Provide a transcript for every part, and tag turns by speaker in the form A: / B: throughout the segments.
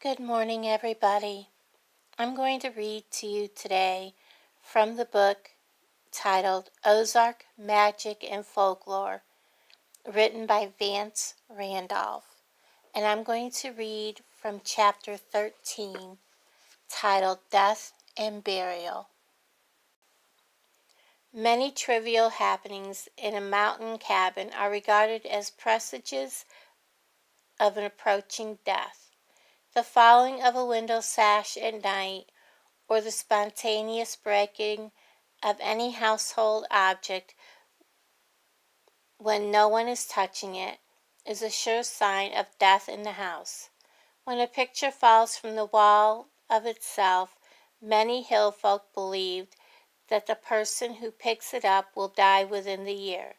A: Good morning, everybody. I'm going to read to you today from the book titled Ozark Magic and Folklore, written by Vance Randolph. And I'm going to read from chapter 13, titled Death and Burial. Many trivial happenings in a mountain cabin are regarded as presages of an approaching death. The falling of a window sash at night, or the spontaneous breaking of any household object when no one is touching it, is a sure sign of death in the house. When a picture falls from the wall of itself, many hill folk believed that the person who picks it up will die within the year.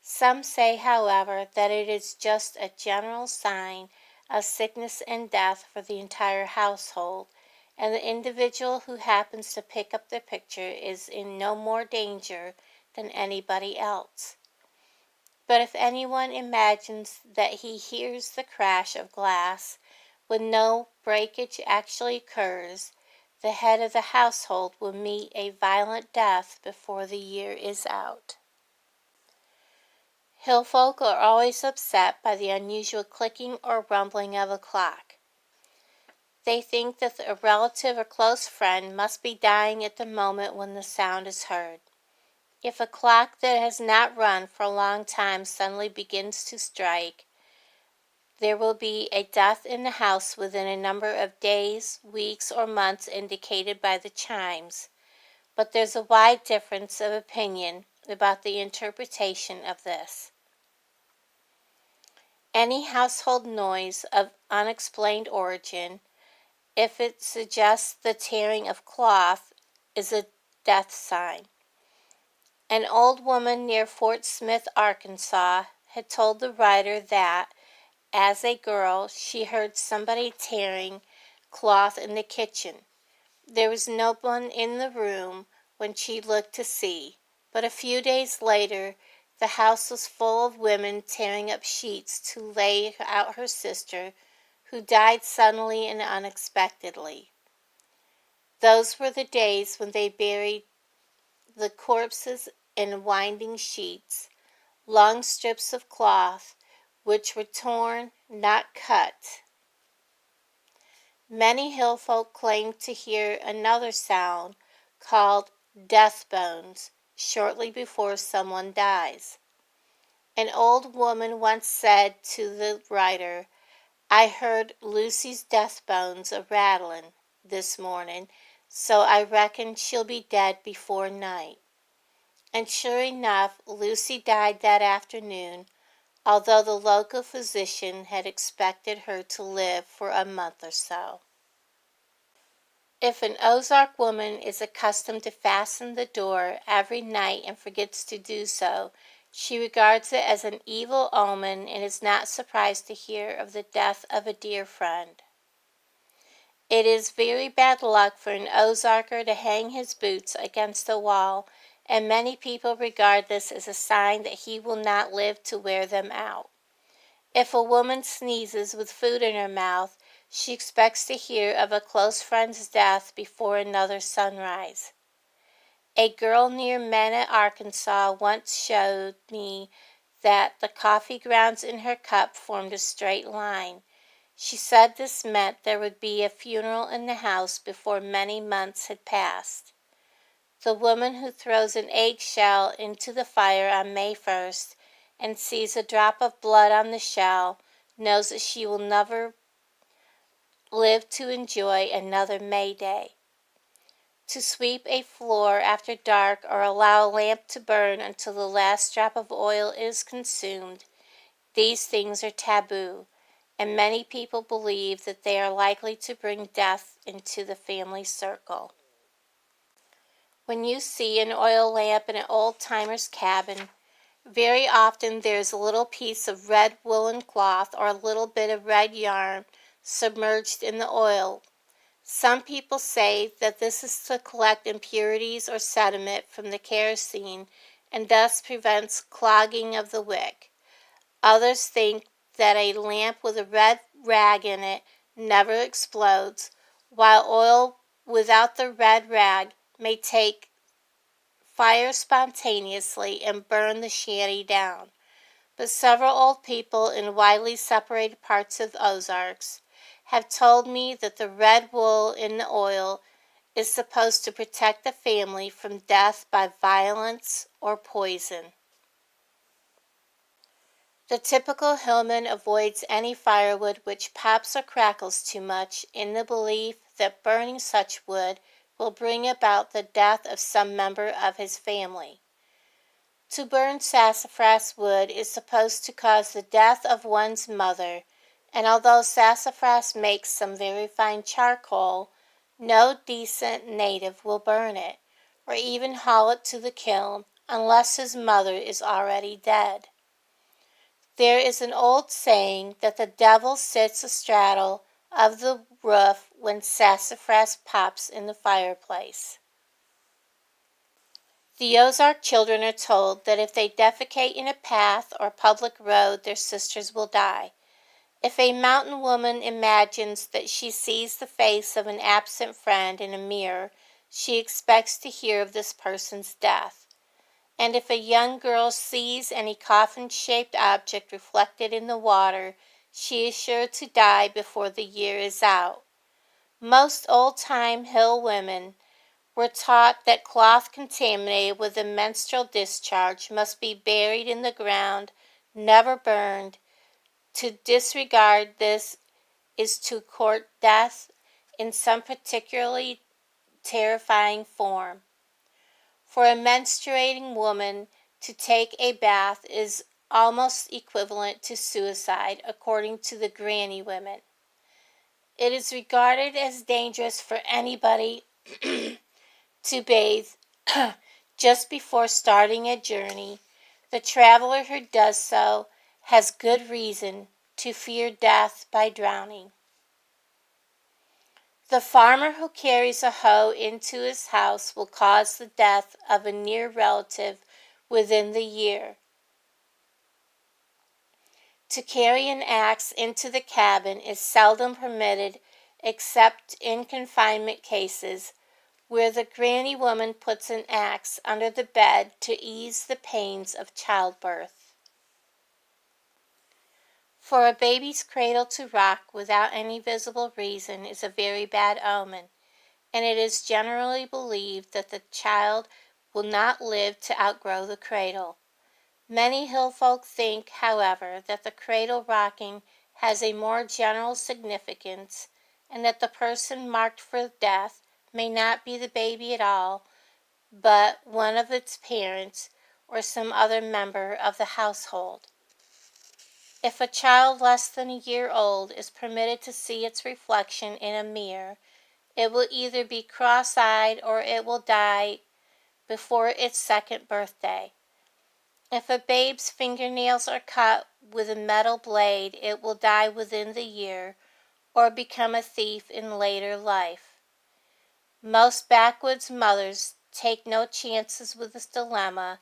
A: Some say, however, that it is just a general sign of sickness and death for the entire household, and the individual who happens to pick up the picture is in no more danger than anybody else. But if anyone imagines that he hears the crash of glass when no breakage actually occurs, the head of the household will meet a violent death before the year is out. Hill folk are always upset by the unusual clicking or rumbling of a clock. They think that a relative or close friend must be dying at the moment when the sound is heard. If a clock that has not run for a long time suddenly begins to strike, there will be a death in the house within a number of days, weeks, or months indicated by the chimes. But there's a wide difference of opinion about the interpretation of this. Any household noise of unexplained origin, if it suggests the tearing of cloth, is a death sign. An old woman near Fort Smith, Arkansas, had told the writer that, as a girl, she heard somebody tearing cloth in the kitchen. There was no one in the room when she looked to see, but a few days later the house was full of women tearing up sheets to lay out her sister, who died suddenly and unexpectedly. Those were the days when they buried the corpses in winding sheets, long strips of cloth, which were torn, not cut. Many hill folk claimed to hear another sound called death bones shortly before someone dies. An old woman once said to the writer, "I heard Lucy's death bones a-rattling this morning, so I reckon she'll be dead before night." And sure enough, Lucy died that afternoon, although the local physician had expected her to live for a month or so. If an Ozark woman is accustomed to fasten the door every night and forgets to do so, she regards it as an evil omen and is not surprised to hear of the death of a dear friend. It is very bad luck for an Ozarker to hang his boots against the wall, and many people regard this as a sign that he will not live to wear them out. If a woman sneezes with food in her mouth, she expects to hear of a close friend's death before another sunrise. A girl near Mena, Arkansas, once showed me that the coffee grounds in her cup formed a straight line. She said this meant there would be a funeral in the house before many months had passed. The woman who throws an eggshell into the fire on May 1st and sees a drop of blood on the shell knows that she will never live to enjoy another May Day. To sweep a floor after dark or allow a lamp to burn until the last drop of oil is consumed, these things are taboo, and many people believe that they are likely to bring death into the family circle. When you see an oil lamp in an old-timer's cabin, very often there's a little piece of red woolen cloth or a little bit of red yarn submerged in the oil. Some people say that this is to collect impurities or sediment from the kerosene and thus prevents clogging of the wick. Others think that a lamp with a red rag in it never explodes, while oil without the red rag may take fire spontaneously and burn the shanty down. But several old people in widely separated parts of the Ozarks have told me that the red wool in the oil is supposed to protect the family from death by violence or poison. The typical hillman avoids any firewood which pops or crackles too much, in the belief that burning such wood will bring about the death of some member of his family. To burn sassafras wood is supposed to cause the death of one's mother, and although sassafras makes some very fine charcoal, no decent native will burn it, or even haul it to the kiln, unless his mother is already dead. There is an old saying that the devil sits astraddle of the roof when sassafras pops in the fireplace. The Ozark children are told that if they defecate in a path or public road, their sisters will die. If a mountain woman imagines that she sees the face of an absent friend in a mirror, she expects to hear of this person's death. And if a young girl sees any coffin-shaped object reflected in the water, she is sure to die before the year is out. Most old-time hill women were taught that cloth contaminated with a menstrual discharge must be buried in the ground, never burned. To disregard this is to court death in some particularly terrifying form. For a menstruating woman to take a bath is almost equivalent to suicide, according to the granny women. It is regarded as dangerous for anybody to bathe just before starting a journey. The traveler who does so has good reason to fear death by drowning. The farmer who carries a hoe into his house will cause the death of a near relative within the year. To carry an axe into the cabin is seldom permitted except in confinement cases, where the granny woman puts an axe under the bed to ease the pains of childbirth. For a baby's cradle to rock without any visible reason is a very bad omen, and it is generally believed that the child will not live to outgrow the cradle. Many hill folk think, however, that the cradle rocking has a more general significance, and that the person marked for death may not be the baby at all, but one of its parents or some other member of the household. If a child less than a year old is permitted to see its reflection in a mirror, it will either be cross-eyed or it will die before its second birthday. If a babe's fingernails are cut with a metal blade, it will die within the year or become a thief in later life. Most backwoods mothers take no chances with this dilemma.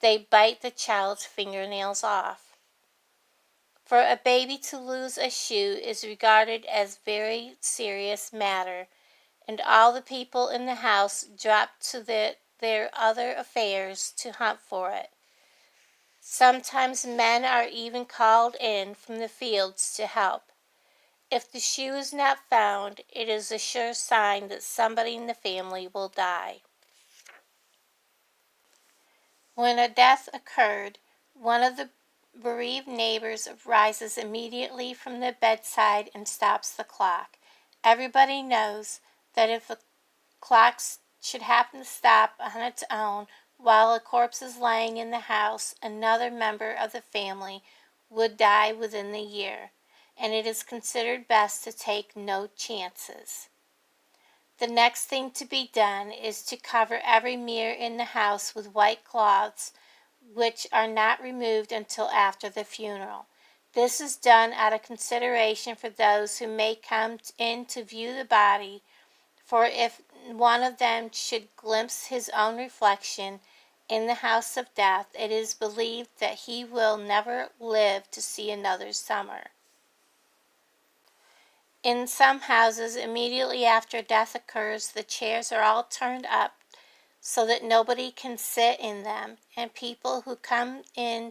A: They bite the child's fingernails off. For a baby to lose a shoe is regarded as a very serious matter, and all the people in the house drop to their other affairs to hunt for it. Sometimes men are even called in from the fields to help. If the shoe is not found, it is a sure sign that somebody in the family will die. When a death occurred, one of the bereaved neighbors rises immediately from the bedside and stops the clock. Everybody knows that if a clock should happen to stop on its own while a corpse is laying in the house, another member of the family would die within the year, and it is considered best to take no chances. The next thing to be done is to cover every mirror in the house with white cloths, which are not removed until after the funeral. This is done out of consideration for those who may come in to view the body, for if one of them should glimpse his own reflection in the house of death, it is believed that he will never live to see another summer. In some houses, immediately after death occurs, the chairs are all turned up so that nobody can sit in them, and people who come in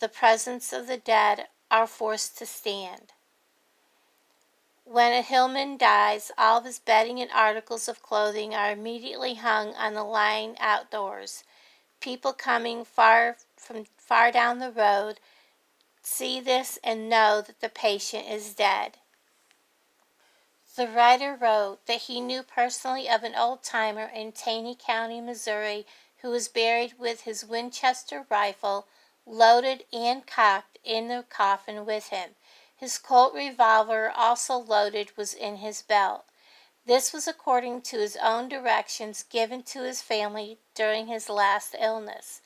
A: the presence of the dead are forced to stand. When a hillman dies, all of his bedding and articles of clothing are immediately hung on the line outdoors. People coming from far down the road see this and know that the patient is dead. The writer wrote that he knew personally of an old-timer in Taney County, Missouri, who was buried with his Winchester rifle loaded and cocked in the coffin with him. His Colt revolver, also loaded, was in his belt. This was according to his own directions given to his family during his last illness.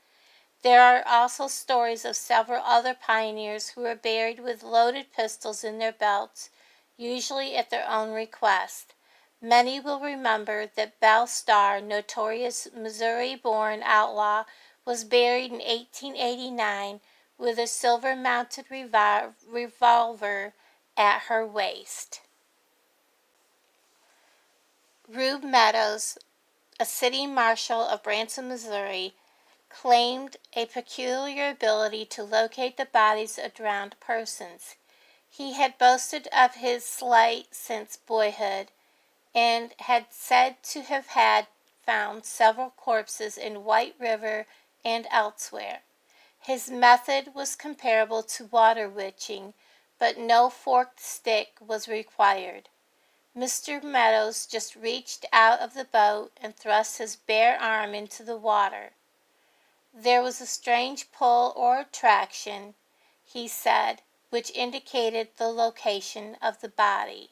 A: There are also stories of several other pioneers who were buried with loaded pistols in their belts, usually at their own request. Many will remember that Belle Starr, notorious Missouri-born outlaw, was buried in 1889 with a silver-mounted revolver at her waist. Rube Meadows, a city marshal of Branson, Missouri, claimed a peculiar ability to locate the bodies of drowned persons. He had boasted of his sleight since boyhood, and had said to have had found several corpses in White River and elsewhere. His method was comparable to water witching, but no forked stick was required. Mr. Meadows just reached out of the boat and thrust his bare arm into the water. There was a strange pull or attraction, he said, which indicated the location of the body.